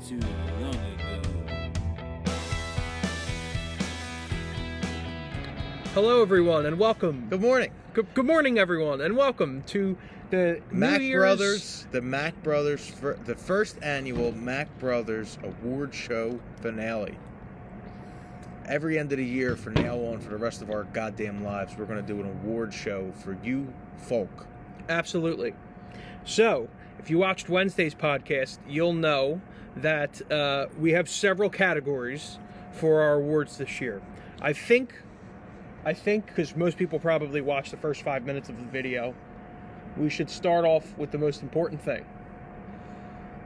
too long ago. Hello, everyone, and welcome. Good morning. Good morning, everyone, and welcome to the Mack New Year's... Brothers, the Mack Brothers, the first annual Mack Brothers Award Show finale. Every end of the year from now on for the rest of our goddamn lives, we're going to do an award show for you folk. Absolutely. So, if you watched Wednesday's podcast, you'll know that we have several categories for our awards this year. I think, because most people probably watch the first 5 minutes of the video, we should start off with the most important thing.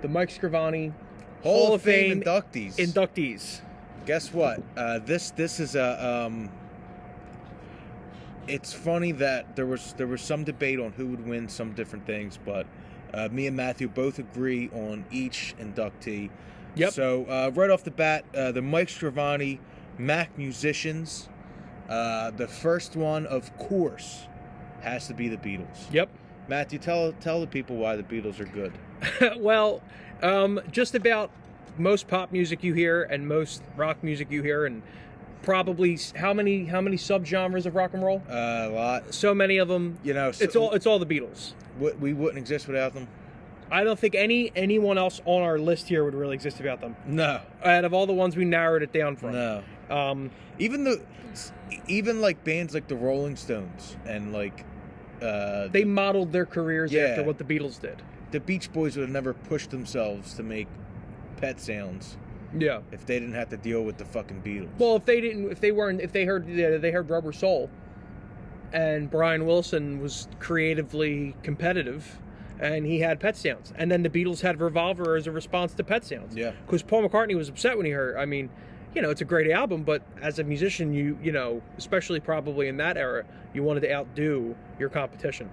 The Mike Scravani Hall of Fame inductees. Guess what? This is a. It's funny that there was some debate on who would win some different things, but me and Matthew both agree on each inductee. Yep. So right off the bat, the Mike Scravani Mack musicians. The first one, of course, has to be the Beatles. Yep. Matthew, tell the people why the Beatles are good. Well, just about most pop music you hear and most rock music you hear, and probably how many subgenres of rock and roll? A lot. So many of them. You know, it's all the Beatles. We wouldn't exist without them. I don't think anyone else on our list here would really exist without them. No. Out of all the ones we narrowed it down from. No. Even like bands like the Rolling Stones and like they modeled their careers after what the Beatles did. The Beach Boys would have never pushed themselves to make Pet Sounds. Yeah. If they didn't have to deal with the fucking Beatles. Well, if they heard Rubber Soul, and Brian Wilson was creatively competitive, and he had Pet Sounds, and then the Beatles had Revolver as a response to Pet Sounds. Yeah. Because Paul McCartney was upset when he heard. I mean, you know, it's a great album, but as a musician, you know, especially probably in that era, you wanted to outdo your competition.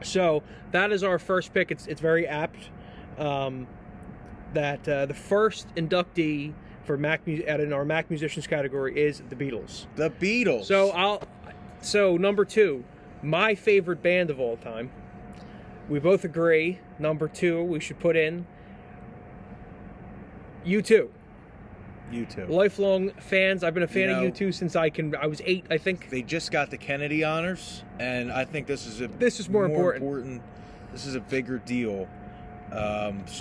So that is our first pick. It's very apt that the first inductee for in our Mack musicians category is the Beatles. The Beatles. So number two, my favorite band of all time. We both agree. Number two, we should put in U2. U2. Lifelong fans. I've been a fan of U2 since I was 8, I think. They just got the Kennedy honors, and I think this is more important. This is a bigger deal. Of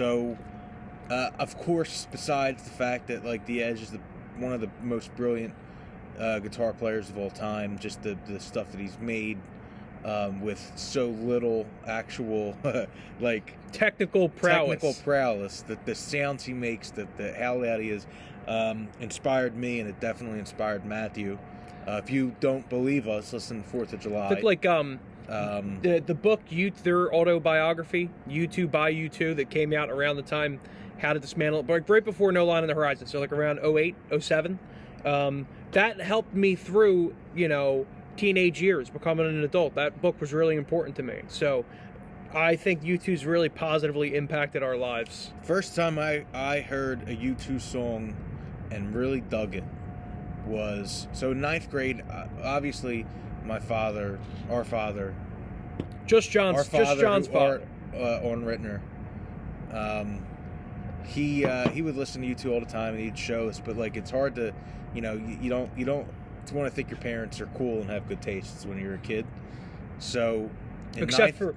course, besides the fact that like the Edge is one of the most brilliant guitar players of all time, just the stuff that he's made with so little actual like technical prowess, the sounds he makes, the how loud he is, inspired me, and it definitely inspired Matthew. If you don't believe us, listen to 4th of July. But like the book their autobiography, U2 by U2, that came out around the time How to Dismantle It, but right before No Line on the Horizon, so like around 08, 07. That helped me through, you know, teenage years, becoming an adult. That book was really important to me. So I think U2's really positively impacted our lives. First time I heard a U2 song and really dug it was, so in 9th grade, obviously our father, John's father, Orrin Rittner, he would listen to U2 all the time, and he'd show us, but like it's hard to, you know, you don't want to think your parents are cool and have good tastes when you're a kid. So except for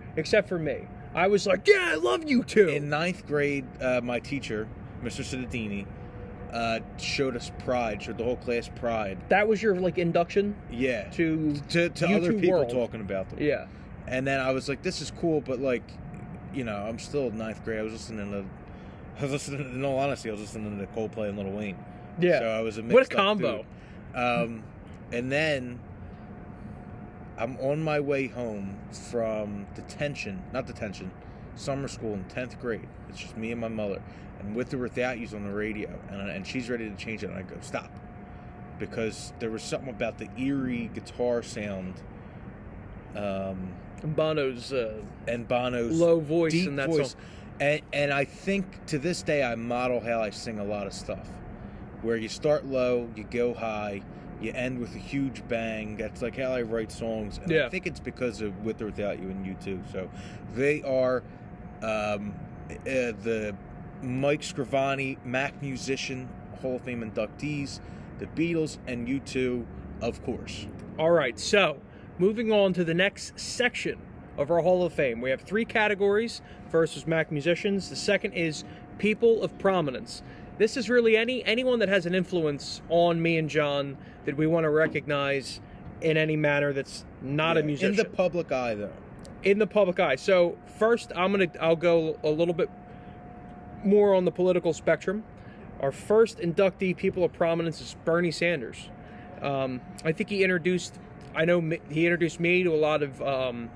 me, I was like, yeah, I love U2. In 9th grade, my teacher, Mr. Sidadini, showed the whole class Pride. That was your like induction? Yeah. To other people world. Talking about them. Yeah. And then I was like, this is cool, but like, you know, I'm still in 9th grade. I was listening, in all honesty, I was listening to Coldplay and Lil Wayne. Yeah. So I was a mixed What a combo. Dude. And then I'm on my way home from summer school in 10th grade. It's just me and my mother. And With or Without You's on the radio. And she's ready to change it. And I go, stop. Because there was something about the eerie guitar sound. Bono's low voice deep in that voice. song. And I think to this day I model how I sing a lot of stuff. Where you start low, you go high, you end with a huge bang. That's like how I write songs. And I think it's because of With or Without You and U2. So they are the Mike Scravani, Mack musician, Hall of Fame inductees, the Beatles, and U2, of course. All right, so moving on to the next section of our Hall of Fame. We have 3 categories. First is Mack musicians. The second is people of prominence. This is really anyone that has an influence on me and John that we want to recognize in any manner that's not a musician. In the public eye, though. In the public eye. So first, I'll go a little bit more on the political spectrum. Our first inductee, people of prominence, is Bernie Sanders. I think he introduced me to a lot of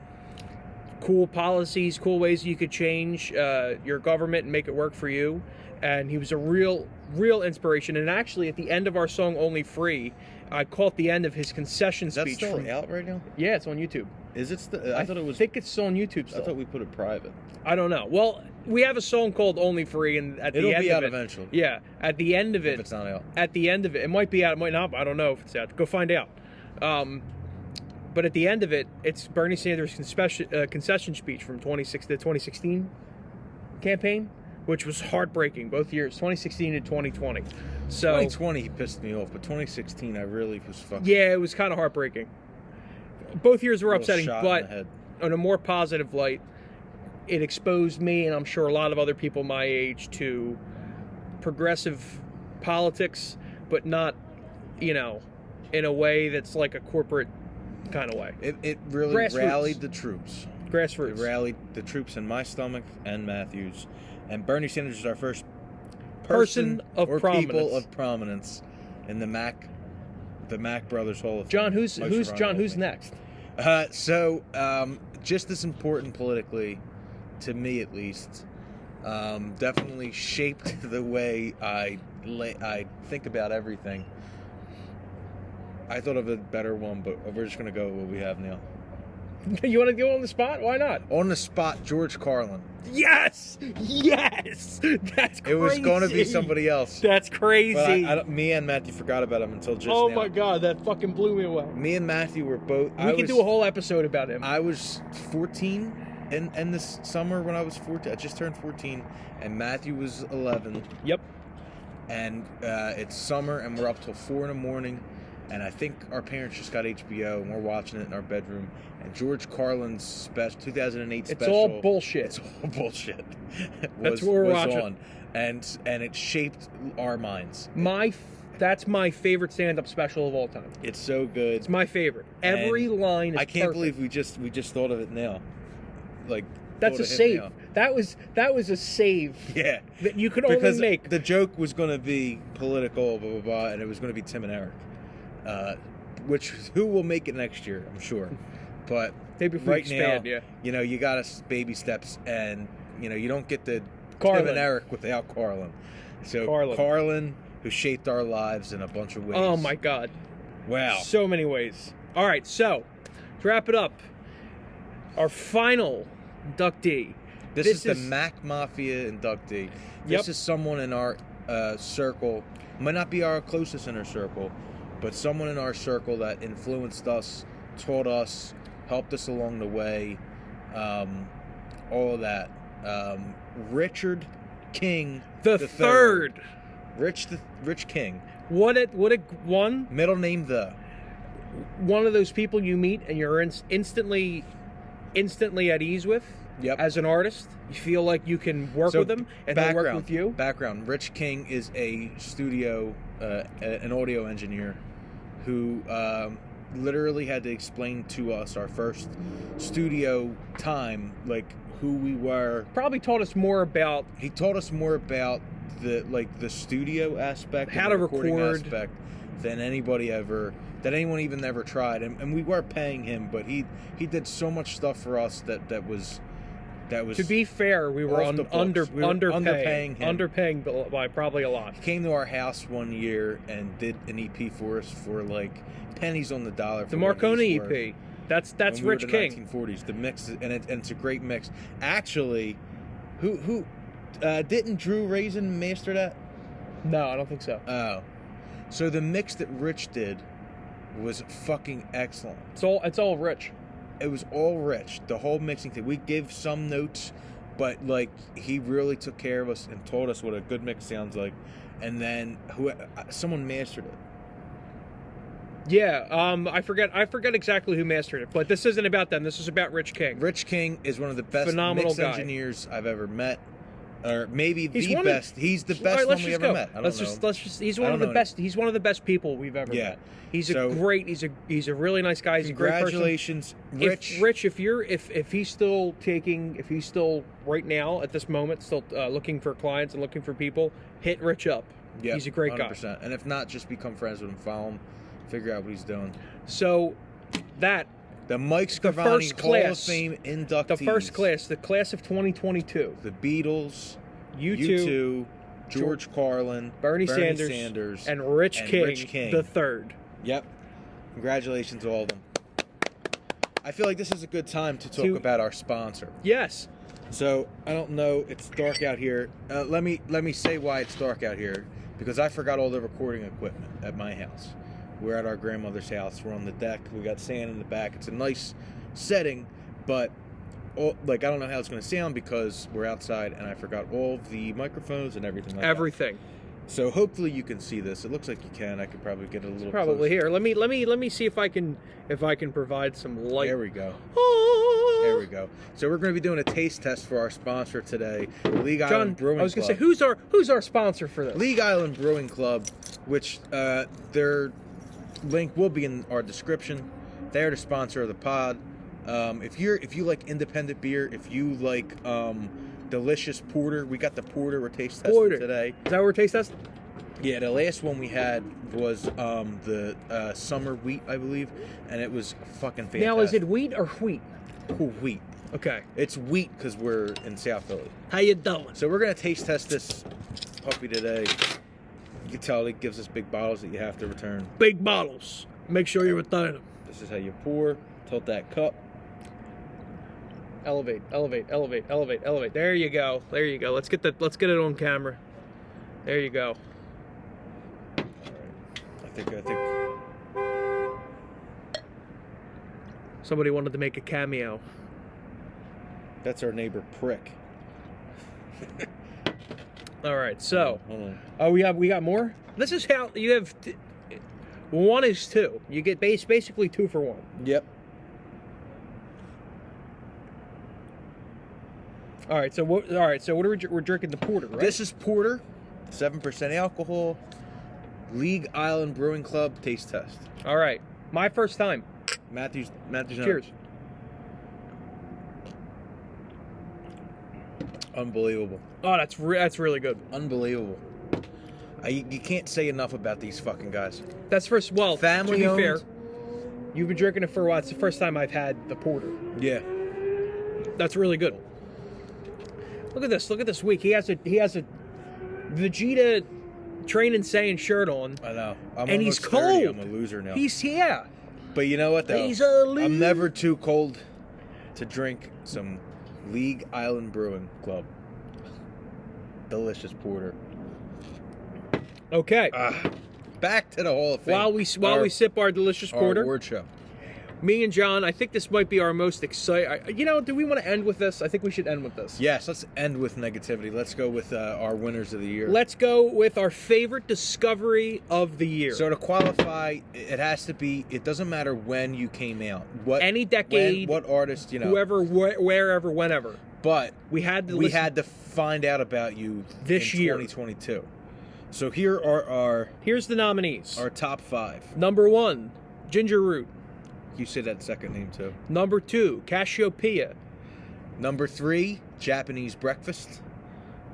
cool policies, cool ways you could change your government and make it work for you. And he was a real inspiration. And actually, at the end of our song "Only Free," I caught the end of his concession speech. Is that still out right now? Yeah, it's on YouTube. Is it still? I thought it was. I think it's still on YouTube still. I thought we put it private. I don't know. Well, we have a song called "Only Free," and at the end of it, it'll be out eventually. Yeah, at the end of it, if it's not out. At the end of it, it might be out. It might not. I don't know if it's out. Go find out. But at the end of it, it's Bernie Sanders' concession speech from the 2016 campaign, which was heartbreaking both years, 2016 and 2020. So 2020 he pissed me off, but 2016 I really was fucking. Yeah, it was kind of heartbreaking. Both years were upsetting, but on a more positive light, it exposed me, and I'm sure a lot of other people my age, to progressive politics, but not, in a way that's like a corporate kind of way. It really rallied the troops. Grassroots. It rallied the troops in my stomach and Matthew's. And Bernie Sanders is our first person of or prominence. People of prominence in the Mack Brothers Hall of Fame. John, who's next? Just as important politically, to me at least, definitely shaped the way I think about everything. I thought of a better one, but we're just going to go with what we have now. You want to go on the spot? Why not? On the spot, George Carlin. Yes! That's crazy. It was going to be somebody else. That's crazy. Well, me and Matthew forgot about him until just now. Oh my God, that fucking blew me away. Me and Matthew were both... We can do a whole episode about him. I was 14 in this summer when I was 14. I just turned 14, and Matthew was 11. Yep. And it's summer, and we're up till 4 in the morning. And I think our parents just got HBO, and we're watching it in our bedroom. And George Carlin's 2008 special. It's all bullshit. It's all bullshit. That's what we're watching. On. And it shaped our minds. That's my favorite stand-up special of all time. It's so good. It's my favorite. Every line is I can't perfect. believe we just thought of it now. Like, that's a save. Now. That was a save. Yeah. That you could only make. The joke was going to be political, blah blah blah, and it was going to be Tim and Eric. Who will make it next year, I'm sure. But maybe if we expand, now, you got us baby steps, and you don't get the Carlin. Tim and Eric without Carlin. So Carlin, who shaped our lives in a bunch of ways. Oh my God! Wow, so many ways. All right, so to wrap it up, our final inductee. This is the Mack Mafia inductee. This is someone in our circle. Might not be our closest inner circle, but someone in our circle that influenced us, taught us, helped us along the way, all of that. Richard King the third. Rich King. What a one. Middle name the. One of those people you meet and you're instantly at ease with. Yep. As an artist, you feel like you can work with them and they'll work with you. Background: Rich King is a studio, an audio engineer, who literally had to explain to us our first studio time, like who we were. Probably taught us more about. He taught us more about the studio aspect, how to record aspect, than anyone even ever tried. And we were paying him, but he did so much stuff for us that was. To be fair, we were underpaying him. By probably a lot. He came to our house one year and did an EP for us for like pennies on the dollar. The Marconi EP. That's Rich King. 1940s. The mix, and it's a great mix. Actually, who didn't Drew Raisin master that? No, I don't think so. Oh, so the mix that Rich did was fucking excellent. It's all Rich. It was all Rich. The whole mixing thing. We gave some notes but like he really took care of us and told us what a good mix sounds like, and then someone mastered it. Yeah, I forget exactly who mastered it, but this isn't about them. This is about Rich King. Rich King is one of the best mix engineers I've ever met, or maybe the best. He's the best one we ever met. I don't know. He's one of the best. He's one of the best people we've ever met. He's a really nice guy. He's a great person. Congratulations, Rich. If he's still right now at this moment still looking for clients and looking for people, hit Rich up. Yeah, he's a great 100%. Guy. And if not, just become friends with him, follow him, figure out what he's doing. So the Mike Scravani Hall of Fame inductees. The class of 2022. The Beatles, U2, George Carlin, Bernie Sanders, and Rich King the third. Yep. Congratulations to all of them. I feel like this is a good time to talk about our sponsor. Yes. So, I don't know, it's dark out here. Let me say why it's dark out here. Because I forgot all the recording equipment at my house. We're at our grandmother's house. We're on the deck. We got sand in the back. It's a nice setting, but I don't know how it's going to sound because we're outside and I forgot all the microphones and everything like that. So hopefully you can see this. It looks like you can. I could probably get it a little probably closer. Here. Let me see if I can provide some light. There we go. There we go. So we're going to be doing a taste test for our sponsor today, League Island Brewing Club. I was going to say who's our sponsor for this? League Island Brewing Club, which their link will be in our description. They're the sponsor of the pod. If you like independent beer, if you like delicious porter, we got the porter we're taste testing today. Is that what we're taste testing? Yeah, the last one we had was the summer wheat, I believe, and it was fucking fantastic. Now, is it wheat or wheat? Oh, wheat. Okay. It's wheat because we're in South Philly. How you doing? So we're gonna taste test this puppy today. You can tell it gives us big bottles that you have to return. Big bottles. Make sure you return them. This is how you pour. Tilt that cup. Elevate. There you go. Let's get it on camera. There you go. All right. I think. Somebody wanted to make a cameo. That's our neighbor Prick. All right. So, hold on. Oh, we got more. This is how you have. One is two. You get basically 2 for 1. Yep. All right, so what are we're drinking the porter, right? This is porter, 7% alcohol, League Island Brewing Club taste test. All right, my first time. Matthew's. Cheers. Unbelievable. Oh, that's really good. Unbelievable. You can't say enough about these fucking guys. That's family to be fair, owned. you've been drinking it for a while. It's the first time I've had the porter. Yeah. That's really good. Look at this week. He has a Vegeta Train Insane shirt on. I know. And he's cold. I'm a loser now. Yeah. But you know what though? He's a loser. I'm never too cold to drink some League Island Brewing Club. Delicious porter. Okay. Back to the Hall of Fame. While we sip our delicious porter. Our award show. Me and John, I think this might be our most exciting. Do we want to end with this? I think we should end with this. Yes, let's end with negativity. Let's go with our winners of the year. Let's go with our favorite discovery of the year. So to qualify, it has to be. It doesn't matter when you came out. Any decade. What artist? Whoever, wherever, whenever. But we had to find out about you this year, 2022. So here's the nominees. Our top 5. Number 1, Ginger Root. You say that second name too. Number 2, Cassiopeia. Number 3, Japanese Breakfast.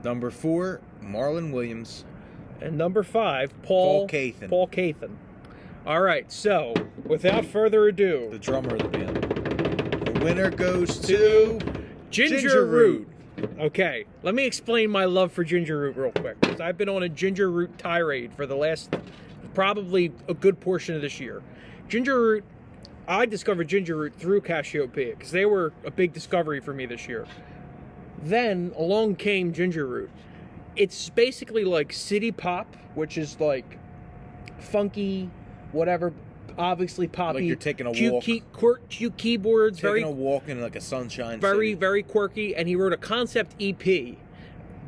Number 4, Marlon Williams. And number 5, Paul Cathan. All right, so without further ado, the drummer of the band. The winner goes to Ginger Root. Okay, let me explain my love for Ginger Root real quick, because I've been on a Ginger Root tirade for the last probably a good portion of this year. Ginger Root. I discovered Ginger Root through Cassiopeia because they were a big discovery for me this year. Then along came Ginger Root. It's basically like city pop, which is like funky, whatever. obviously poppy. Like you're taking a cute, walk. Cute keyboards. Taking a walk in like a sunshine very, city. very quirky. And he wrote a concept EP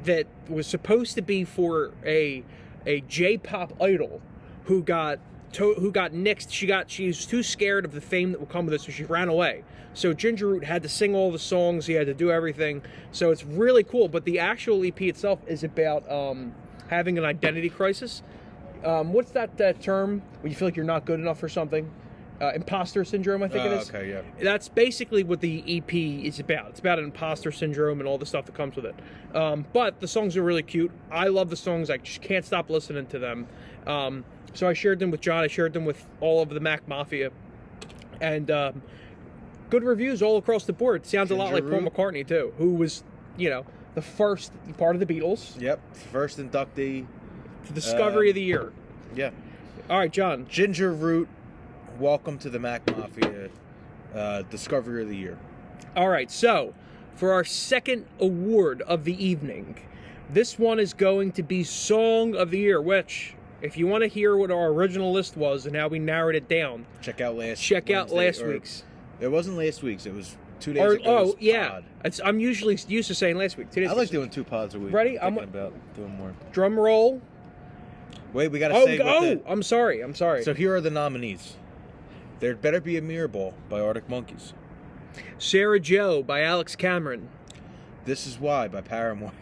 that was supposed to be for a J-pop idol who got nixed. She was too scared of the fame that would come with it, so she ran away. So Ginger Root had to sing all the songs. He had to do everything. So it's really cool. But the actual EP itself is about having an identity crisis. What's that term when you feel like you're not good enough for something? Imposter syndrome, I think it is. Okay, yeah. That's basically what the EP is about. It's about an imposter syndrome and all the stuff that comes with it. But the songs are really cute. I love the songs. I just can't stop listening to them. So I shared them with John. I shared them with all of the Mack Mafia. And good reviews all across the board. Sounds a lot like Paul McCartney, too, who was, the first part of the Beatles. Yep, first inductee. The discovery of the year. Yeah. All right, John. Ginger Root, welcome to the Mack Mafia discovery of the year. All right, so for our second award of the evening, this one is going to be Song of the Year, which, if you want to hear what our original list was and how we narrowed it down, check out last week's. It wasn't last week's. It was 2 days ago. Oh, yeah. I'm usually used to saying last week. 2 days I like doing 2 pods a week. Ready? I'm thinking about doing more. Drum roll. Wait, we got to say I'm sorry. So here are the nominees. There'd Better Be a Mirror Ball by Arctic Monkeys. Sarah Joe by Alex Cameron. This Is Why by Paramore.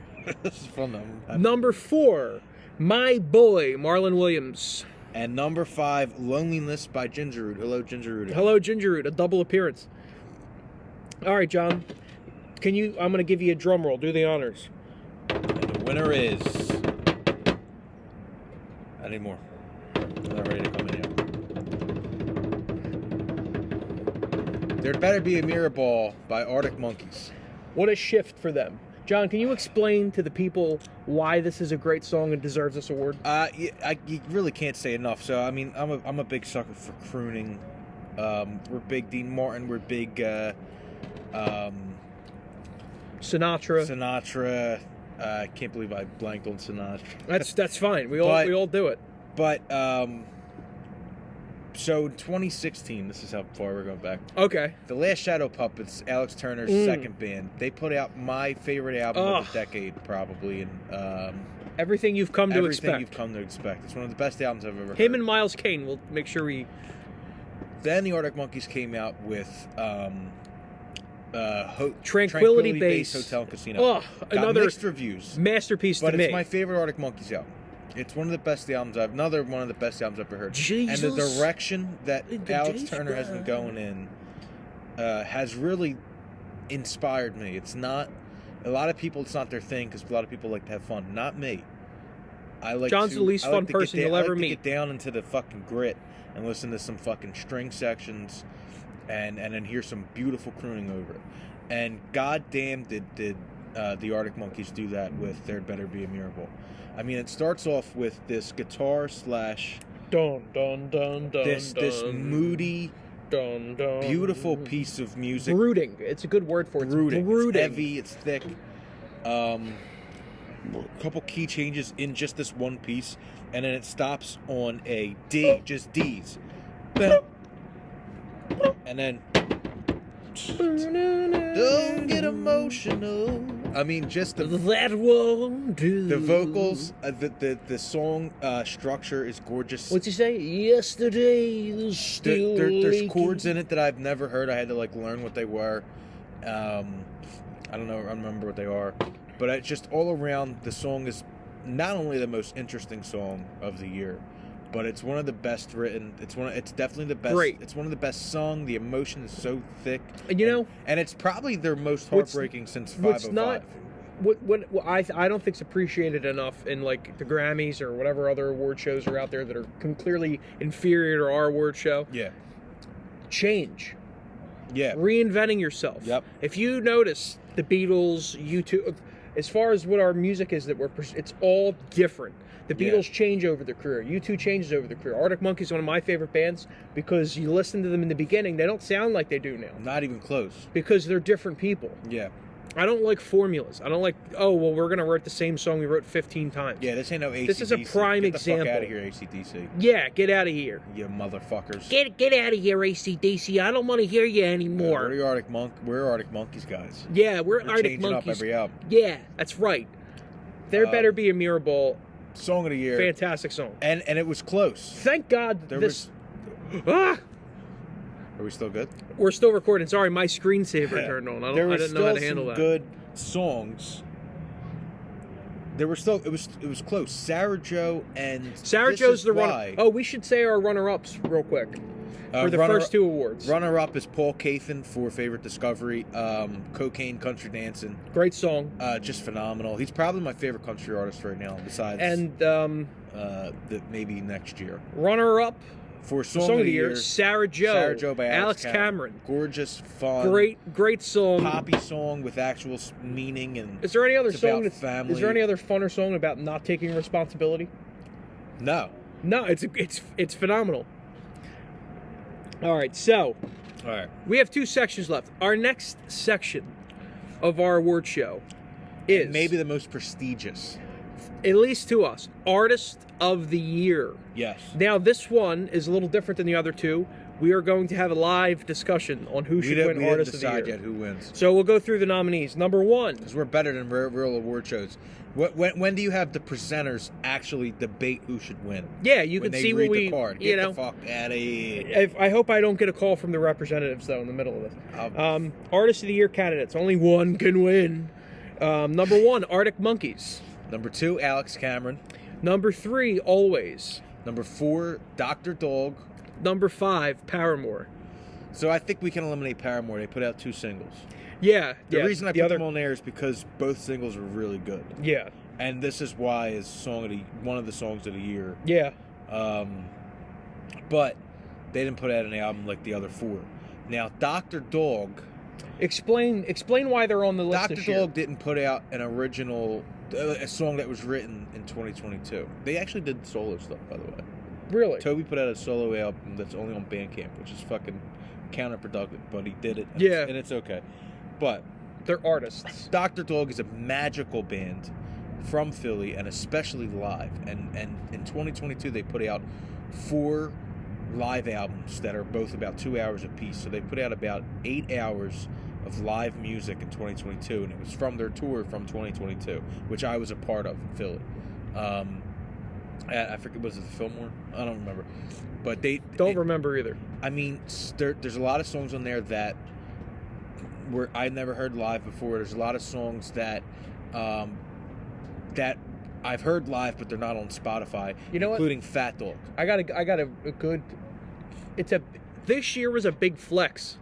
This is fun. Number 4, My Boy, Marlon Williams. And number 5, Loneliness by Ginger Root. Hello, Ginger Root. Hello, Ginger Root. A double appearance. All right, John. I'm going to give you a drum roll. Do the honors. And the winner is... I need more. I'm not ready to come in yet. There'd Better Be a Mirror Ball by Arctic Monkeys. What a shift for them. John, can you explain to the people why this is a great song and deserves this award? You really can't say enough. So, I mean, I'm a big sucker for crooning. We're big Dean Martin. We're big Sinatra. I can't believe I blanked on Sinatra. That's fine. We all do it. But so in 2016, this is how far we're going back. Okay. The Last Shadow Puppets, Alex Turner's second band, they put out my favorite album of the decade, probably, and Everything You've Come to Expect. Everything You've Come to Expect. It's one of the best albums I've ever heard. Him and Miles Kane. We'll make sure we. Then the Arctic Monkeys came out with Tranquility Base Hotel and Casino. Oh, another mixed reviews. Masterpiece to me. But it's my favorite Arctic Monkeys album. It's one of the best albums another one of the best albums I've ever heard. Jesus. And the direction that Alex Turner has been going in has really inspired me. It's not a lot of people. It's not their thing because a lot of people like to have fun. Not me. John's the least fun person you'll ever meet. To get down into the fucking grit and listen to some fucking string sections, and then hear some beautiful crooning over it. And goddamn, did the Arctic Monkeys do that with There'd Better Be a Mirror Ball. I mean, it starts off with this guitar slash dun dun dun dun this moody, dun dun beautiful piece of music. Brooding. It's a good word for it. Brooding. Brooding. It's heavy. It's thick. A couple key changes in just this one piece, and then it stops on a D, just D's. And then don't get emotional. I mean, just that won't do. The vocals, the song structure is gorgeous. What's he say? Yesterday was still there's chords in it that I've never heard. I had to learn what they were. I don't know. I don't remember what they are. But it's just all around, the song is not only the most interesting song of the year, but it's one of the best written. It's definitely the best. Great. It's one of the best sung. The emotion is so thick. And it's probably their most heartbreaking since 505. What I don't think it's appreciated enough in the Grammys or whatever other award shows are out there that are clearly inferior to our award show. Yeah. Change. Yeah. Reinventing yourself. Yep. If you notice the Beatles, U2, as far as what our music is it's all different. The Beatles change over their career. U2 changes over their career. Arctic Monkeys is one of my favorite bands because you listen to them in the beginning, they don't sound like they do now. Not even close. Because they're different people. Yeah. I don't like formulas. I don't like, oh, well, we're going to write the same song we wrote 15 times. Yeah, this ain't no AC/DC. This is a prime example. Get the fuck out of here, AC/DC. Yeah, get out of here. You motherfuckers. Get out of here, AC/DC. I don't want to hear you anymore. We're Arctic Monkeys, guys. Yeah, we're Arctic changing Monkeys. up every album. Yeah, that's right. There better be a Mirror Ball. Song of the year. Fantastic song. And it was close. Thank God Are we still good? We're still recording. Sorry, my screensaver turned on. I didn't know how to handle that. Good songs. There were still it was close. Sarah Joe and Sarah Joe's the runner. Oh, we should say our runner-ups real quick for the first two awards. Runner-up is Paul Cathan for Favorite Discovery. Cocaine Country Dancing. Great song. Just phenomenal. He's probably my favorite country artist right now. Besides, maybe next year. Runner-up. For Song of the Year, Sarah Joe by Alex Cameron. Gorgeous, fun, great song, poppy song with actual meaning. And is there any other song about family? Is there any other funner song about not taking responsibility? No, it's phenomenal. All right, we have two sections left. Our next section of our award show is and maybe the most prestigious, at least to us, Artist of the Year. Yes. Now, this one is a little different than the other two. We are going to have a live discussion on who should win Artist of the Year. We didn't decide yet who wins. So we'll go through the nominees. Number one. Because we're better than real award shows. When do you have the presenters actually debate who should win? Yeah, you can see what we... Get the fuck out of here. I hope I don't get a call from the representatives, though, in the middle of this. Artist of the Year candidates. Only one can win. Number one, Arctic Monkeys. Number two, Alex Cameron. Number three, Alvvays. Number four, Dr. Dog. Number five, Paramore. So I think we can eliminate Paramore. They put out 2 singles. Yeah. The reason I put them on there is because both singles are really good. Yeah. And this is why is one of the songs of the year. Yeah. But they didn't put out an album like the other 4. Now, Dr. Dog. Explain why they're on the list. Dr. Dog didn't put out an original a song that was written in 2022. They actually did solo stuff, by the way. Really? Toby put out a solo album that's only on Bandcamp, which is fucking counterproductive, but he did it. And it's okay. But they're artists. Dr. Dog is a magical band from Philly, and especially live. And in 2022, they put out 4 live albums that are both about 2 hours apiece. So they put out about 8 hours of live music in 2022, and it was from their tour from 2022, which I was a part of in Philly. I forget, was it the Fillmore? I don't remember. But they don't remember either. I mean, there's a lot of songs on there that I never heard live before. There's a lot of songs that that I've heard live, but they're not on Spotify. You know including what? Fat Dog. I got a good. This year was a big flex,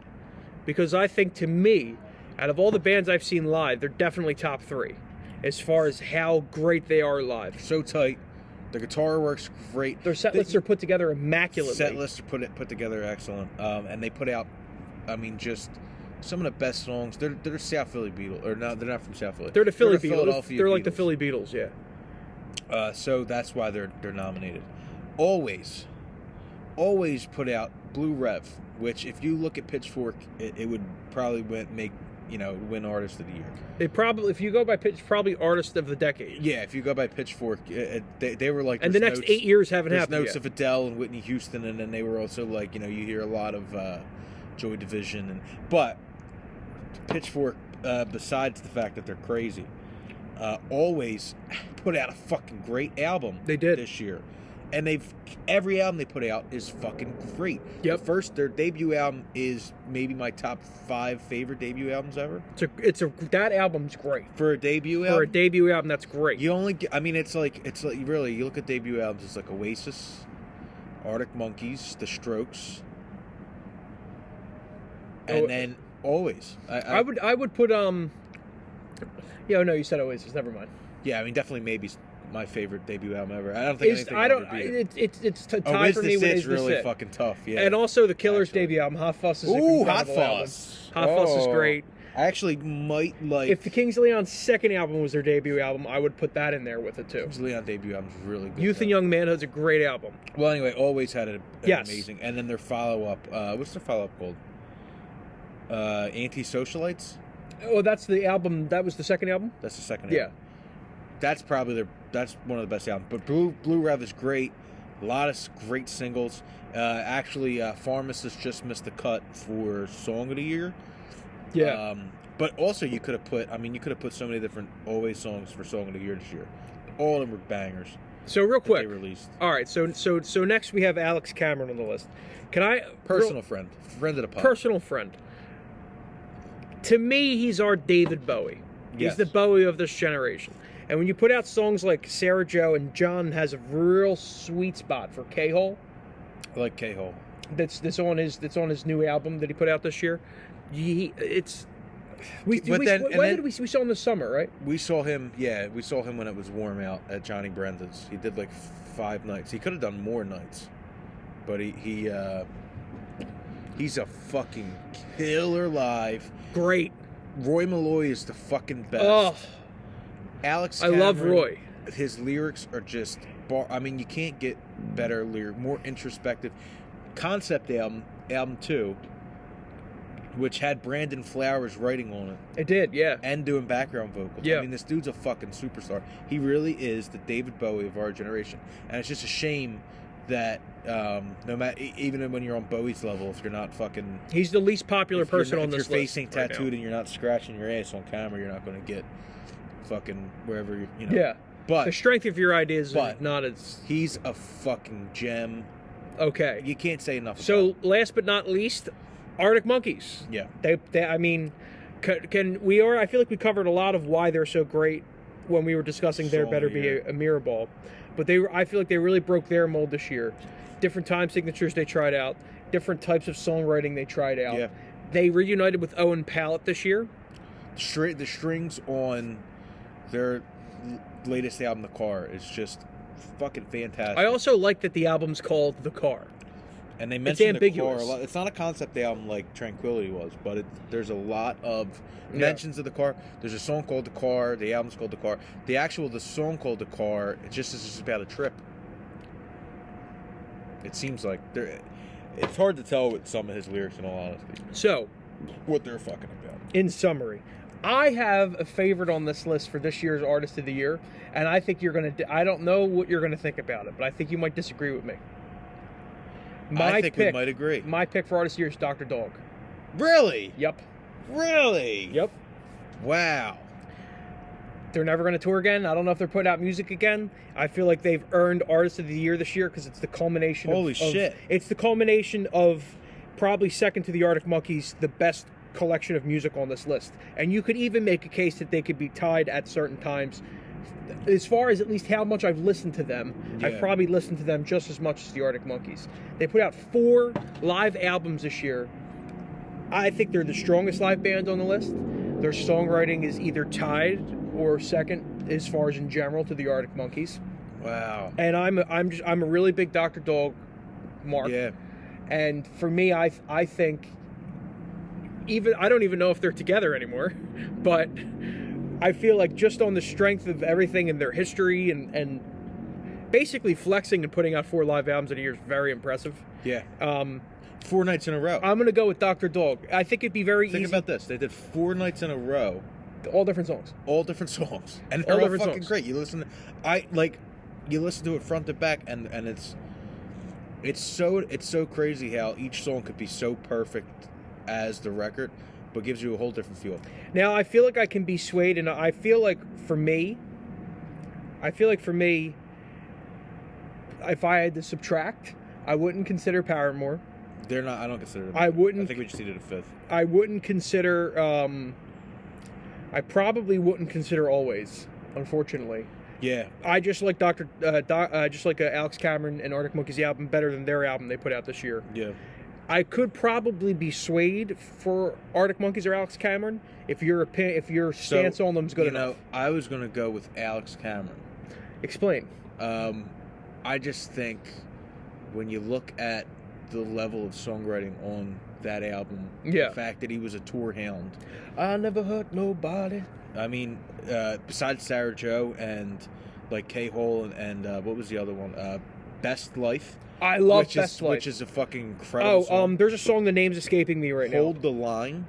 because I think, to me, out of all the bands I've seen live, they're definitely top 3 as far as how great they are live. So tight. The guitar works great. Their set lists are put together immaculately. Set lists are put together excellent. And they put out, just some of the best songs. They're South Philly Beatles. Or no, they're not from South Philly. They're the Philly Beatles. Philadelphia They're like Beatles. the Philly Beatles, yeah. So that's why they're nominated. Always put out Blue Rev, which if you look at Pitchfork, it would probably win Artist of the Year. If you go by probably Artist of the Decade. Yeah, if you go by Pitchfork, they were like. And the next 8 years haven't happened There's notes yet. of Adele and Whitney Houston, and then they were also like, you hear a lot of Joy Division, but Pitchfork, besides the fact that they're crazy, always put out a fucking great album. They did this year. And every album they put out is fucking great. Yep. Their debut album is maybe my top 5 favorite debut albums ever. That album's great. For a debut album? For a debut album, that's great. It's like really, you look at debut albums, it's like Oasis, Arctic Monkeys, The Strokes, and then Always. I would put no, you said Oasis, never mind. Yeah, definitely maybe my favorite debut album ever. I don't think anything ever beat it. It's tied for me with It's really fucking tough, yeah. And also the Killers' debut album, Hot Fuss, is Hot Fuss. Hot Fuss is great. I actually might like... If the Kings of Leon's second album was their debut album, I would put that in there with it, too. Kings of Leon debut album is really good. Youth and Young Manhood's a great album. Well, anyway, Always had an yes. amazing... And then their follow-up... what's their follow-up called? Anti-Socialites? Oh, that's the album. That was the second album? That's the second Yeah. album. That's probably that's one of the best albums. But Blue Rev is great. A lot of great singles. Actually, Pharmacist just missed the cut for Song of the Year. Yeah. But also you could have put so many different Alvvays songs for Song of the Year this year. All of them were bangers. So real quick. They released. All right. So next we have Alex Cameron on the list. Can I friend of the pod. Personal friend. To me, he's our David Bowie. He's the Bowie of this generation. And when you put out songs like Sarah Joe, and John has a real sweet spot for K-Hole. I like K-Hole. That's on his new album that he put out this year. We saw him this summer, right? We saw him when it was warm out at Johnny Brenda's. He did like 5 nights. He could have done more nights, but he's a fucking killer live. Great. Roy Malloy is the fucking best. Oh, Alex Cameron, I love Roy. His lyrics are just you can't get better more introspective. Concept album 2, which had Brandon Flowers writing on it. It did, yeah. And doing background vocals. Yeah. I mean, this dude's a fucking superstar. He really is the David Bowie of our generation. And it's just a shame that no matter, even when you're on Bowie's level, if you're not fucking... He's the least popular person on this list. If your face ain't tattooed and you're not scratching your ass on camera, you're not going to get fucking wherever you know. Yeah. But the strength of your ideas is not as... He's a fucking gem. Okay. You can't say enough So, about last but not least, Arctic Monkeys. Yeah. They I mean, I feel like we covered a lot of why they're so great when we were discussing There Better Be a Mirror Ball. But I feel like they really broke their mold this year. Different time signatures they tried out. Different types of songwriting they tried out. Yeah. They reunited with Owen Pallett this year. The strings on their latest album, The Car, is just fucking fantastic. I also like that the album's called The Car. And they mentioned The Car a lot. It's not a concept album like Tranquility was, but there's a lot of mentions of The Car. There's a song called The Car. The album's called The Car. The song called The Car, it's just about a trip. It seems like it's hard to tell with some of his lyrics, in all honesty. So, what they're fucking about. In summary, I have a favorite on this list for this year's Artist of the Year, and I think I don't know what you're gonna think about it, but I think you might disagree with me. I think we might agree. My pick for Artist of the Year is Dr. Dog. Really? Yep. Really? Yep. Wow. They're never going to tour again. I don't know if they're putting out music again. I feel like they've earned Artist of the Year this year because it's the culmination Holy shit. It's the culmination of probably second to the Arctic Monkeys, the best collection of music on this list. And you could even make a case that they could be tied at certain times. As far as at least how much I've listened to them, I've probably listened to them just as much as the Arctic Monkeys. They put out 4 live albums this year. I think they're the strongest live band on the list. Their songwriting is either tied or second as far as in general to the Arctic Monkeys. Wow. And I'm a really big Dr. Dog mark. Yeah. And for me, I think I don't even know if they're together anymore, but I feel like just on the strength of everything in their history and basically flexing and putting out 4 live albums in a year is very impressive. Yeah. 4 nights in a row. I'm going to go with Dr. Dog. I think it'd be very easy. Think about this. They did 4 nights in a row. All different songs. All different songs. And they're all fucking great. You listen to it front to back and it's so crazy how each song could be so perfect as the record, but gives you a whole different feel. Now, I feel like I can be swayed, and I feel like for me, if I had to subtract, I wouldn't consider Paramore. They're not. I don't consider them. I wouldn't. I think we just needed a 5th. I wouldn't consider. I probably wouldn't consider Alvvays, unfortunately. Yeah. I just like Alex Cameron and Arctic Monkeys album better than their album they put out this year. Yeah. I could probably be swayed for Arctic Monkeys or Alex Cameron if your stance on them is good enough. I was going to go with Alex Cameron. Explain. I just think when you look at the level of songwriting on that album, the fact that he was a tour hound. I never hurt nobody. I mean, besides Sarah Joe and like K-Hole and what was the other one? Best Life. I love Best Life. Which is a fucking incredible song. There's a song, the name's escaping me right now. Hold the Line.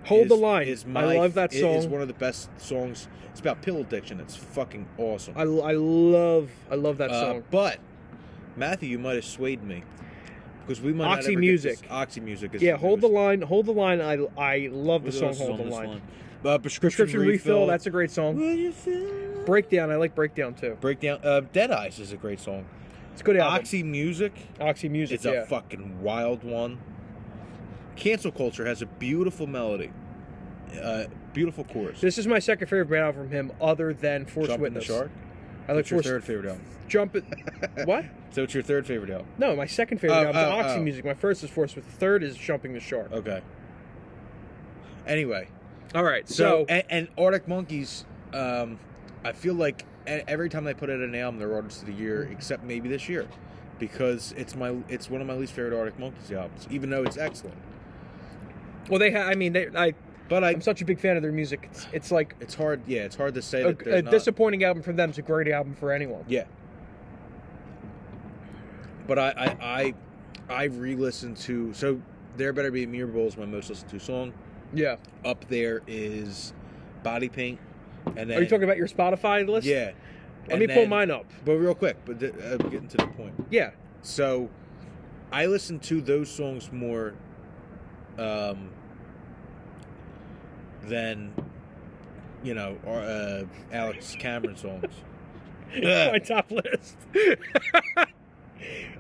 Hold the Line. I love that song. It is one of the best songs. It's about pill addiction. It's fucking awesome. I love that song. But Matthew, you might have swayed me because we might Oxy Music. Oxy Music is Hold the Line. Hold the Line. I love the song Hold the Line. Prescription Refill. That's a great song. Breakdown. I like Breakdown too. Breakdown. Dead Eyes is a great song. It's a good album. Oxy Music. It's a fucking wild one. Cancel Culture has a beautiful melody. Beautiful chorus. This is my second favorite band album from him, other than Force Jumping Witness. the Shark? I like What's your third favorite album? Jump It. What? So it's your third favorite album? No, my second favorite album is Oxy Music. My first is Force Witness. Third is Jumping the Shark. Okay. Anyway. All right. So and Arctic Monkeys, I feel like every time they put out an album, they're Artist of the Year, except maybe this year, because it's one of my least favorite Arctic Monkeys albums, even though it's excellent. Well, I'm such a big fan of their music. It's like it's hard. Yeah, it's hard to say that a disappointing album for them is a great album for anyone. Yeah. But I re-listened to There Better Be a Miracle is my most listened to song. Yeah. Up there is Body Paint, and then are you talking about your Spotify list? Yeah. Let me pull mine up. But real quick, getting to the point. Yeah. So, I listen to those songs more than Alex Cameron songs. My top list.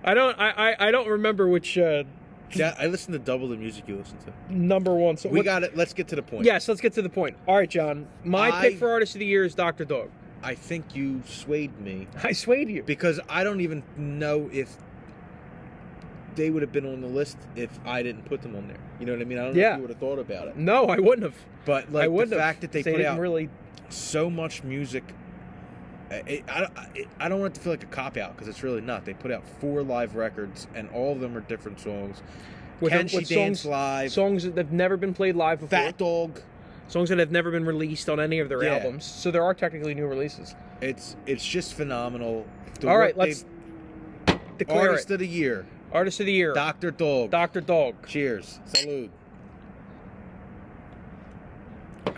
I don't remember which. Yeah, I listen to double the music you listen to. Number one. So got it. Let's get to the point. Yes, let's get to the point. All right, John. My pick for Artist of the Year is Dr. Dog. I think you swayed me. I swayed you because I don't even know if they would have been on the list if I didn't put them on there. You know what I mean? I don't know if you would have thought about it. No, I wouldn't have. But the fact that they put out so much music, I don't want it to feel like a cop-out because it's really not. They put out 4 live records and all of them are different songs. Can She Dance Live? Songs that have never been played live before. Fat Dog. Songs that have never been released on any of their albums. So there are technically new releases. It's just phenomenal. All right, let's declare Artist of the Year. Artist of the Year. Dr. Dog. Dr. Dog. Cheers. Salud.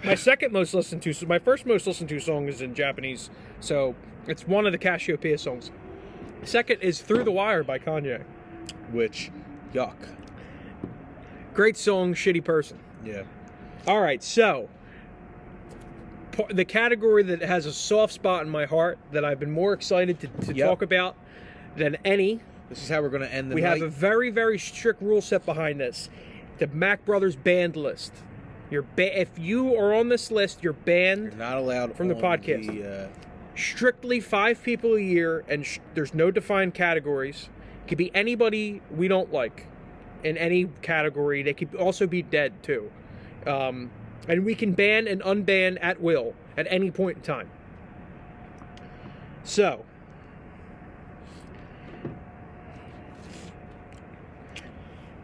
My first most listened to song is in Japanese, so it's one of the Cassiopeia songs. Second is Through the Wire by Kanye. Which, yuck. Great song, shitty person. Yeah. All right, so the category that has a soft spot in my heart that I've been more excited to talk about than any. This is how we're going to end the night. We have a very, very strict rule set behind this. The Mack Brothers band list. If you are on this list, you're banned. You're not allowed from the podcast. Strictly 5 people a year, and there's no defined categories. It could be anybody we don't like in any category. They could also be dead too. And we can ban and unban at will at any point in time. So,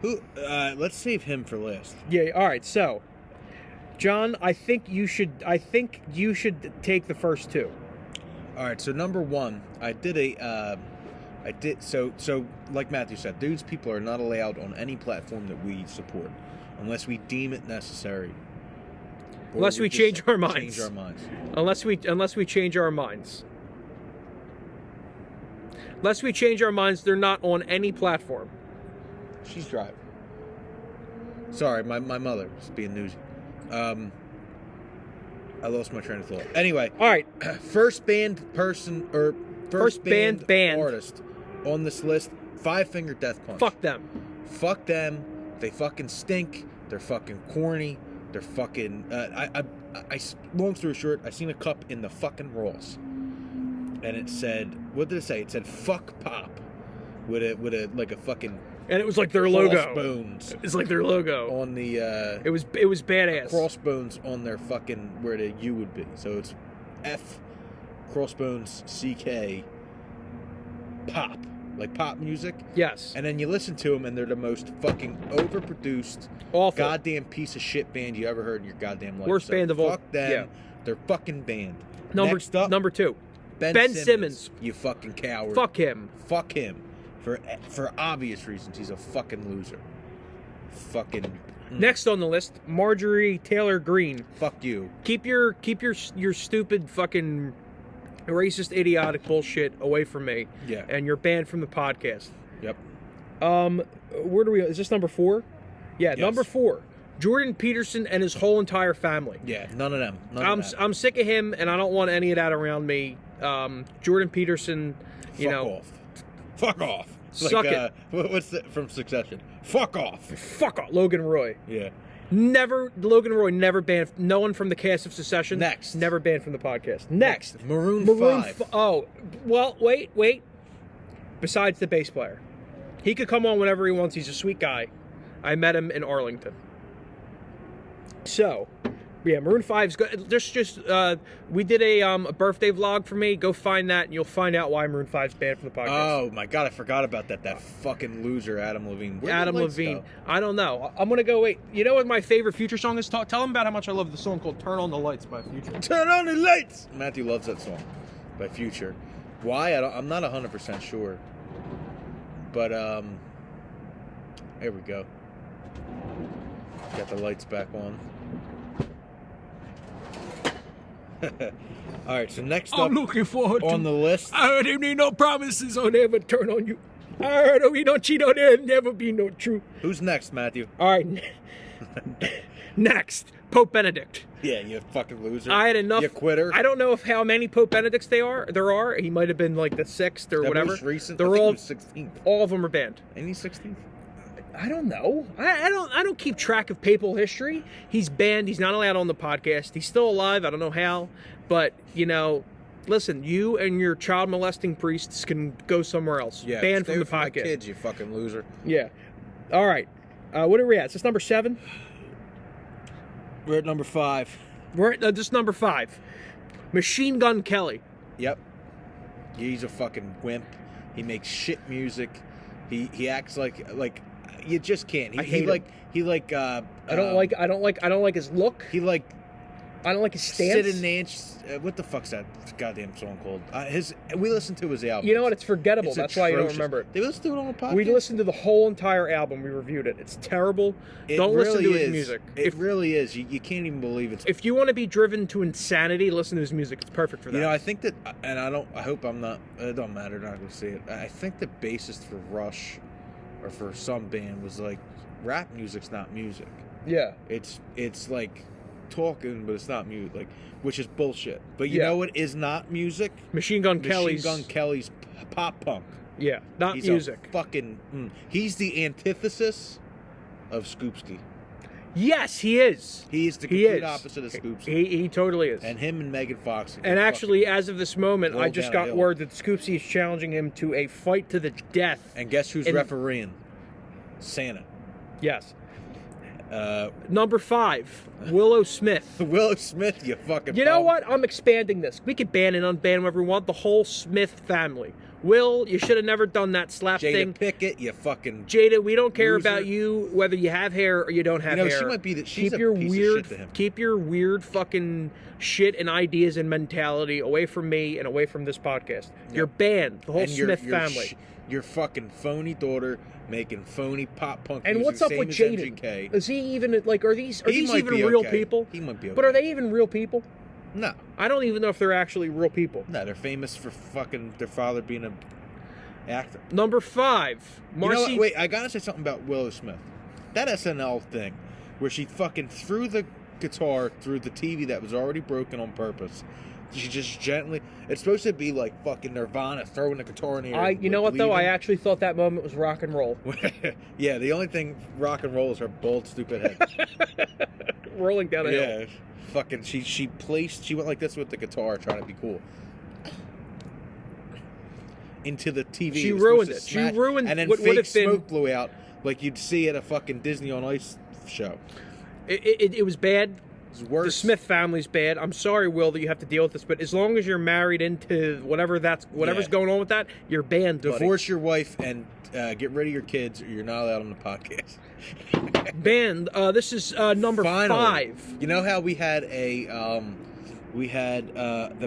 let's save him for last. Yeah. All right. So, John, I think you should take the first 2. All right. So number 1, so like Matthew said, those people are not allowed on any platform that we support unless we deem it necessary. Unless we change our minds. Unless we change our minds. Unless we change our minds, they're not on any platform. She's driving. Sorry, my mother is being newsy. I lost my train of thought. Anyway. All right. First band artist on this list, 5 Finger Death Punch. Fuck them. Fuck them. They fucking stink. They're fucking corny. They're fucking. Long story short, I seen a cup in the fucking Ross, and it said, what did it say? It said "fuck pop," with a like a fucking. And it was like their logo. Crossbones. It's like their logo on the. It was badass. Crossbones on their fucking where the U would be. So it's F, crossbones CK, pop. Like pop music. Yes. And then you listen to them and they're the most fucking overproduced, awful, goddamn piece of shit band you ever heard in your goddamn life. Worst band of all. Fuck them. Yeah. They're fucking banned. Next up, number 2. Ben Simmons. You fucking coward. Fuck him. Fuck him. For obvious reasons, he's a fucking loser. Fucking. Next on the list, Marjorie Taylor Greene. Fuck you. Keep your stupid fucking racist, idiotic bullshit away from me. Yeah. And you're banned from the podcast. Yep. Where do we? Is this number 4? Yeah, Yes. number 4. Jordan Peterson and his whole entire family. Yeah, none of them. I'm sick of him, and I don't want any of that around me. Jordan Peterson, Fuck off. Suck it. What's the, from Succession? Fuck off. Fuck off. Logan Roy. Yeah. Logan Roy never banned. No one from the cast of Succession. Next. Never banned from the podcast. Next. Maroon 5. Oh, well, wait. Besides the bass player. He could come on whenever he wants. He's a sweet guy. I met him in Arlington. So, yeah, Maroon 5's good. We did a birthday vlog for me. Go find that, and you'll find out why Maroon 5's banned from the podcast. Oh my god, I forgot about that. That fucking loser, Adam Levine. Adam Levine. I don't know. I'm gonna go. Wait. You know what my favorite Future song is? Tell them about how much I love the song called "Turn on the Lights" by Future. Turn on the lights. Matthew loves that song by Future. Why? I'm not 100% sure. But here we go. Got the lights back on. All right, so next up looking forward on the list. I heard him need no promises or never turn on you. I heard him, we don't cheat on there, never be no truth. Who's next, Matthew? All right. Next, Pope Benedict. Yeah, you fucking loser. I had enough. You quitter. I don't know how many Pope Benedicts there are. He might have been like the 6th or whatever. Most recent. They're I think all it was 16th. All of them are banned. Any 16th? I don't know. I don't keep track of papal history. He's banned. He's not allowed on the podcast. He's still alive. I don't know how. But, listen, you and your child molesting priests can go somewhere else. Yeah, banned from the my podcast. kids, you fucking loser. Yeah. All right. What are we at? Is this number 7? We're at number 5. We're at this number 5. Machine Gun Kelly. Yep. He's a fucking wimp. He makes shit music. He acts like you just can't. I don't like his look. I don't like his stance. Sid and Nance. What the fuck's that goddamn song called? We listened to his album. You know what? It's forgettable. That's why you don't atrocious. remember it. They listened to it on the podcast. We listened to the whole entire album. We reviewed it. It's terrible. Don't listen to his music. It really is. You can't even believe it. If you want to be driven to insanity, listen to his music. It's perfect for that. I think that, and I hope I'm not. It don't matter. I'm not gonna say it. I think the bassist for Rush, or for some band, was like, rap music's not music. Yeah. It's like talking, but it's not music, which is bullshit. But you know what is not music? Machine Gun Kelly's pop punk. Yeah, not He's music. He's the antithesis of Scoopsky. Yes, he is. He's the complete opposite of Scoopsky. He totally is. And him and Megan Fox. And actually, as of this moment, I just got downhill. word that Scoopsy is challenging him to a fight to the death. And guess who's refereeing? Santa. Yes. Number 5, Willow Smith. Willow Smith, you fucking. You know what? I'm expanding this. We could ban and unban whoever we want. The whole Smith family. Will, you should have never done that slap thing. Jada Pickett, you fucking. Jada, we don't care loser. about you whether you have hair or you don't have hair. She might be she's keep a your piece weird, of shit to him. Keep your weird fucking shit and ideas and mentality away from me and away from this podcast. Yep. You're banned. The whole Smith family. Your fucking phony daughter making phony pop punk and music. What's up with Jaden? Is he even are these even real people? He might be okay. But are they even real people? No. I don't even know if they're actually real people. No, they're famous for fucking their father being an actor. Number 5, Marcy. Wait, I gotta say something about Willow Smith. That SNL thing where she fucking threw the guitar through the TV that was already broken on purpose. She just gently. It's supposed to be like fucking Nirvana throwing the guitar in the air. You know what though? I actually thought that moment was rock and roll. Yeah, the only thing rock and roll is her bald, stupid head rolling down a hill. Yeah, fucking. She went like this with the guitar, trying to be cool. Into the TV. She ruined it. She ruined. And then what fake would have been smoke blew out like you'd see at a fucking Disney on Ice show. It was bad. Worse. The Smith family's bad. I'm sorry, Will, that you have to deal with this, but as long as you're married into whatever's going on with that, you're banned. Divorce your wife and get rid of your kids, or you're not allowed on the podcast. Banned. This is number 5. You know how we had the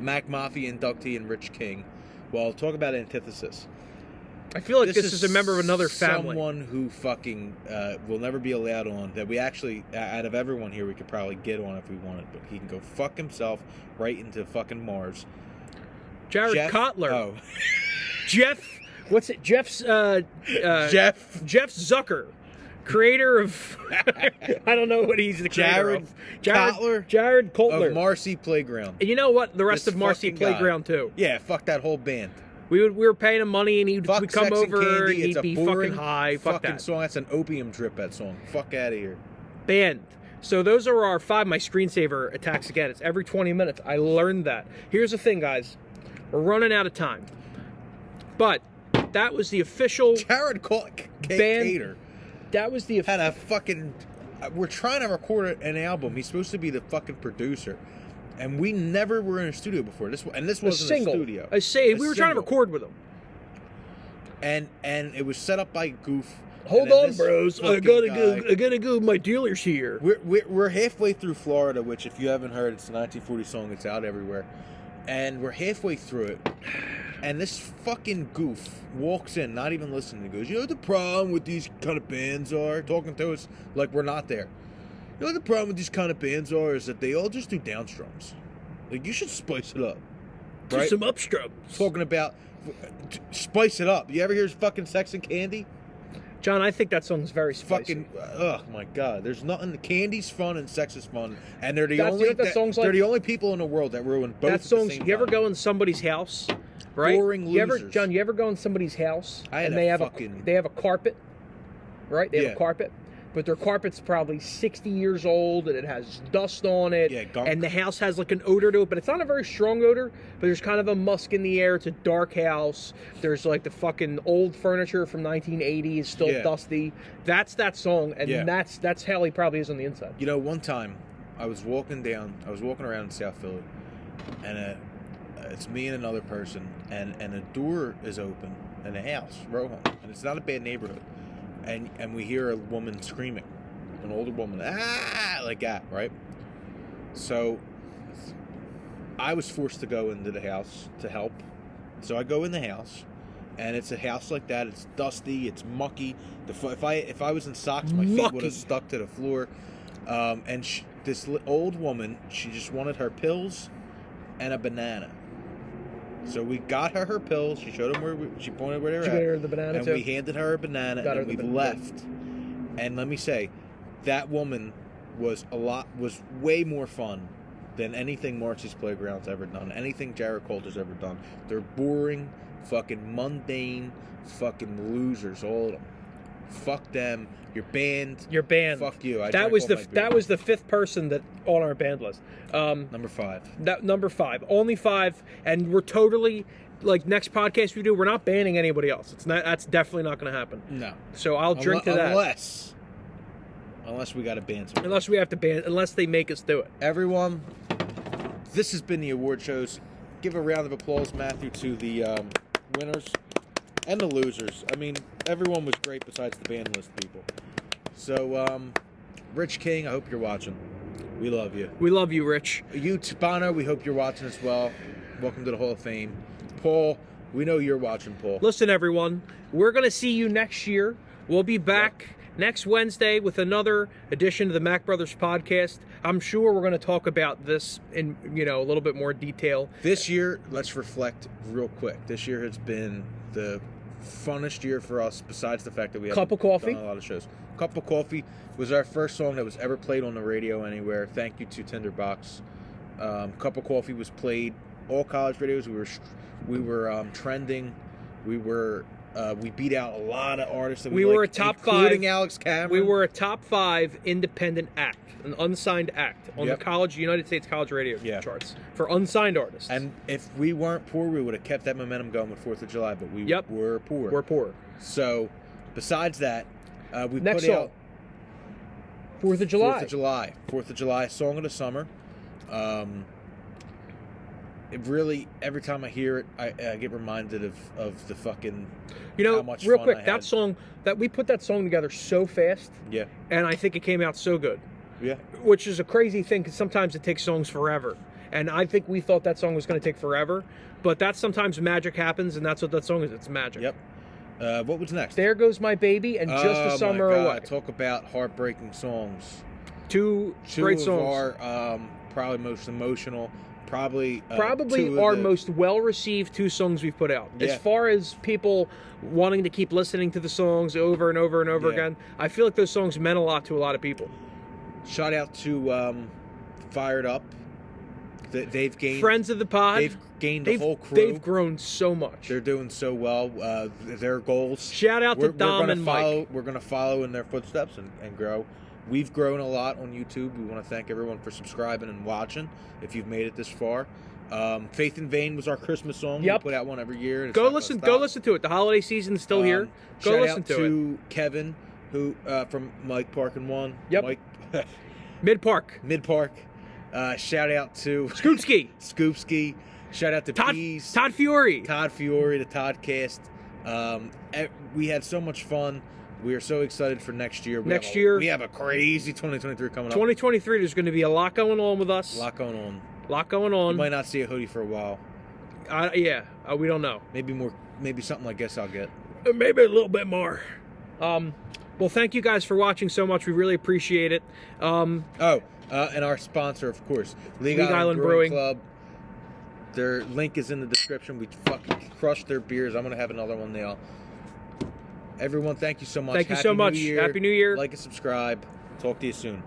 Mack Mafia inductee and Rich King. Well, talk about antithesis. I feel like this is a member of another family. Someone who fucking will never be allowed on, that we actually, out of everyone here, we could probably get on if we wanted, but he can go fuck himself right into fucking Mars. Jared Kotler. Oh. Jeff Zucker. Creator of, I don't know what he's the creator of. Jared Kotler. Of Marcy Playground. And you know what? The rest of Marcy Playground, too. Yeah, fuck that whole band. We were paying him money, and he'd come Sex over, and and he'd be fucking high. Fuck fucking that song. That's an opium drip, that song. Fuck out of here. Banned. So those are our 5. My screensaver attacks again. It's every 20 minutes. I learned that. Here's the thing, guys. We're running out of time. But that was the official Jared band. That was the had a fucking. We're trying to record an album. He's supposed to be the fucking producer, and we never were in a studio before. This wasn't a studio. We were trying to record with him, and it was set up by Goof. Hold on, bros. I gotta go. My dealer's here. We're halfway through Florida, which, if you haven't heard, it's a 1940 song. It's out everywhere, and we're halfway through it. And this fucking goof walks in, not even listening. He goes, you know what the problem with these kind of bands are? Talking to us like we're not there. You know what the problem with these kind of bands are is that they all just do downstrums. Like, you should spice it up. Right? Do some upstrums. Talking about spice it up. You ever hear fucking Sex and Candy? John, I think that song's very spicy. Fucking, oh my God. There's nothing. Candy's fun and sex is fun. And they're the only people in the world that ruin both at the same time. You ever go in somebody's house? Right? Boring losers. John, you ever go in somebody's house and they have a carpet, right? They have a carpet, but their carpet's probably 60 years old and it has dust on it. Yeah, gunk. And the house has like an odor to it, but it's not a very strong odor, but there's kind of a musk in the air. It's a dark house. There's like the fucking old furniture from 1980 is still dusty. That's that song, and that's how he probably is on the inside. You know, one time I was walking around in South Philly, and it's me and another person, and a door is open in a house, row home, and it's not a bad neighborhood, and we hear a woman screaming, an older woman, like that, right? So I was forced to go into the house to help. So I go in the house, and it's a house like that. It's dusty, it's mucky. If I was in socks, my feet would have stuck to the floor. And this old woman, she just wanted her pills and a banana. So we got her pills. She showed them she pointed where they were at. Her the banana and too. We handed her a banana, and we left. And let me say, that woman was way more fun than anything Marcy's Playground's ever done, anything Jared Coulter's ever done. They're boring, fucking mundane, fucking losers, all of them. Fuck them. Your band. Fuck you. That was the 5th person that on our band list. Number 5. Number 5. Only 5, and we're totally like next podcast we do. We're not banning anybody else. That's definitely not going to happen. No. So I'll drink to that. Unless we got to ban somebody. Unless we have to ban. Unless they make us do it. Everyone, this has been the award shows. Give a round of applause, Matthew, to the winners and the losers. I mean, everyone was great besides the band list people. So, Rich King, I hope you're watching. We love you. We love you, Rich. You, Tabano, we hope you're watching as well. Welcome to the Hall of Fame. Paul, we know you're watching, Paul. Listen, everyone, we're going to see you next year. We'll be back next Wednesday with another edition of the Mack Brothers podcast. I'm sure we're going to talk about this in, a little bit more detail. This year, let's reflect real quick. This year has been the funnest year for us, besides the fact that we haven't done a lot of shows. Cup of Coffee was our first song that was ever played on the radio anywhere. Thank you to Tinderbox. Cup of Coffee was played all college radios. We were trending. We beat out a lot of artists that we were a top 5, including Alex Cameron. We were a top 5 independent act, an unsigned act on the United States college radio charts for unsigned artists. And if we weren't poor, we would have kept that momentum going with 4th of July, but we were poor. We're poor. So, besides that, we Next put song. out 4th of July. 4th of July, Song of the Summer. It really, every time I hear it, I get reminded of the fucking how much real fun quick, I had. that song, that we put that song together so fast. Yeah. And I think it came out so good. Yeah. Which is a crazy thing, because sometimes it takes songs forever. And I think we thought that song was going to take forever. But that's sometimes magic happens, and that's what that song is. It's magic. Yep. What was next? There Goes My Baby and Just a Summer Away. Talk about heartbreaking songs. Two great songs. Our probably most emotional, probably our most well-received 2 songs we've put out. Yeah. As far as people wanting to keep listening to the songs over and over and over again, I feel like those songs meant a lot to a lot of people. Shout out to Fired Up. They've gained Friends of the pod. They've gained a whole crew. They've grown so much. They're doing so well. Their goals. Shout out to Dom and Mike. We're going to follow in their footsteps and grow. We've grown a lot on YouTube. We want to thank everyone for subscribing and watching. If you've made it this far, "Faith in Vain" was our Christmas song. Yep. We put out one every year. Go listen to it. The holiday season's still here. Go listen to it. Shout out to Kevin, who from Mike Park and One. Yep. Mike Mid Park. Shout out to Scoopski. Shout out to Todd Fiore. The Toddcast. We had so much fun. We are so excited for next year. We have a crazy 2023 coming up. 2023, there's going to be a lot going on with us. A lot going on. You might not see a hoodie for a while. We don't know. Maybe something like this I'll get. Maybe a little bit more. Well, thank you guys for watching so much. We really appreciate it. And our sponsor, of course, League Island Brewing Club. Their link is in the description. We fucking crushed their beers. I'm going to have another one now. Everyone, thank you so much. Thank you so much. Happy New Year. Like and subscribe. Talk to you soon.